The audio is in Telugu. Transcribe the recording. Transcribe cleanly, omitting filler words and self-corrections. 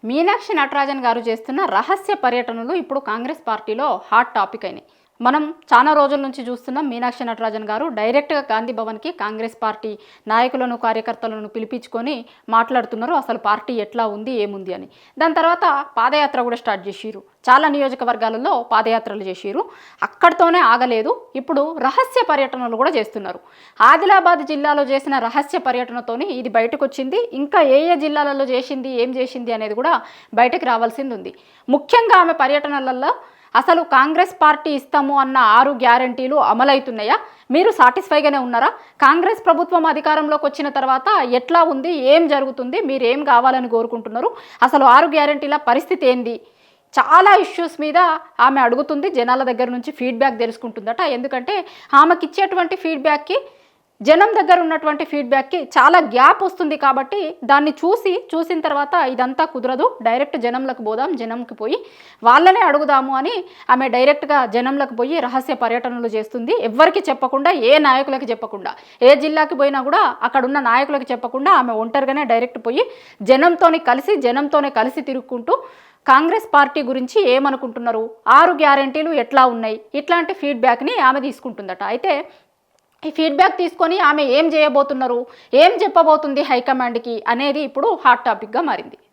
మీనాక్షి నటరాజన్ గారు చేస్తున్న రహస్య పర్యటనలు ఇప్పుడు కాంగ్రెస్ పార్టీలో హాట్ టాపిక్ అయినాయి. మనం చాలా రోజుల నుంచి చూస్తున్నాం మీనాక్షి నటరాజన్ గారు డైరెక్ట్గా గాంధీ భవన్కి కాంగ్రెస్ పార్టీ నాయకులను కార్యకర్తలను పిలిపించుకొని మాట్లాడుతున్నారు. అసలు పార్టీ ఎట్లా ఉంది ఏముంది అని. దాని తర్వాత పాదయాత్ర కూడా స్టార్ట్ చేసిరు. చాలా నియోజకవర్గాలలో పాదయాత్రలు చేసిరు. అక్కడితోనే ఆగలేదు. ఇప్పుడు రహస్య పర్యటనలు కూడా చేస్తున్నారు. ఆదిలాబాద్ జిల్లాలో చేసిన రహస్య పర్యటనతోని ఇది బయటకు వచ్చింది. ఇంకా ఏ ఏ జిల్లాలలో చేసింది, ఏం చేసింది అనేది కూడా బయటకు రావాల్సింది ఉంది. ముఖ్యంగా ఆమె పర్యటనలలో అసలు కాంగ్రెస్ పార్టీ ఇస్తాము అన్న 6 గ్యారంటీలు అమలవుతున్నాయా? మీరు సాటిస్ఫైగానే ఉన్నారా? కాంగ్రెస్ ప్రభుత్వం అధికారంలోకి వచ్చిన తర్వాత ఎట్లా ఉంది, ఏం జరుగుతుంది, మీరు ఏం కావాలని కోరుకుంటున్నారు, అసలు 6 గ్యారంటీల పరిస్థితి ఏంది? చాలా ఇష్యూస్ మీద ఆమె అడుగుతుంది. జనాల దగ్గర నుంచి ఫీడ్బ్యాక్ తెలుసుకుంటుందట. ఎందుకంటే ఆమెకి ఇచ్చేటువంటి ఫీడ్బ్యాక్కి జనం దగ్గర ఉన్నటువంటి ఫీడ్బ్యాక్కి చాలా గ్యాప్ వస్తుంది. కాబట్టి దాన్ని చూసిన తర్వాత ఇదంతా కుదరదు, డైరెక్ట్ జనంలకు పోదాం, జనంకి పోయి వాళ్ళనే అడుగుదాము అని ఆమె డైరెక్ట్గా జనంలకు పోయి రహస్య పర్యటనలు చేస్తుంది. ఎవ్వరికి చెప్పకుండా, ఏ నాయకులకి చెప్పకుండా, ఏ జిల్లాకి పోయినా కూడా అక్కడున్న నాయకులకు చెప్పకుండా ఆమె ఒంటరిగానే డైరెక్ట్ పోయి జనంతోనే కలిసి తిరుగుకుంటూ కాంగ్రెస్ పార్టీ గురించి ఏమనుకుంటున్నారు, 6 గ్యారంటీలు ఎట్లా ఉన్నాయి, ఇట్లాంటి ఫీడ్బ్యాక్ని ఆమె తీసుకుంటుందట. అయితే ఈ ఫీడ్బ్యాక్ తీసుకొని ఆమె ఏం చేయబోతున్నారు, ఏం చెప్పబోతుంది హైకమాండ్కి అనేది ఇప్పుడు హాట్ టాపిక్గా మారింది.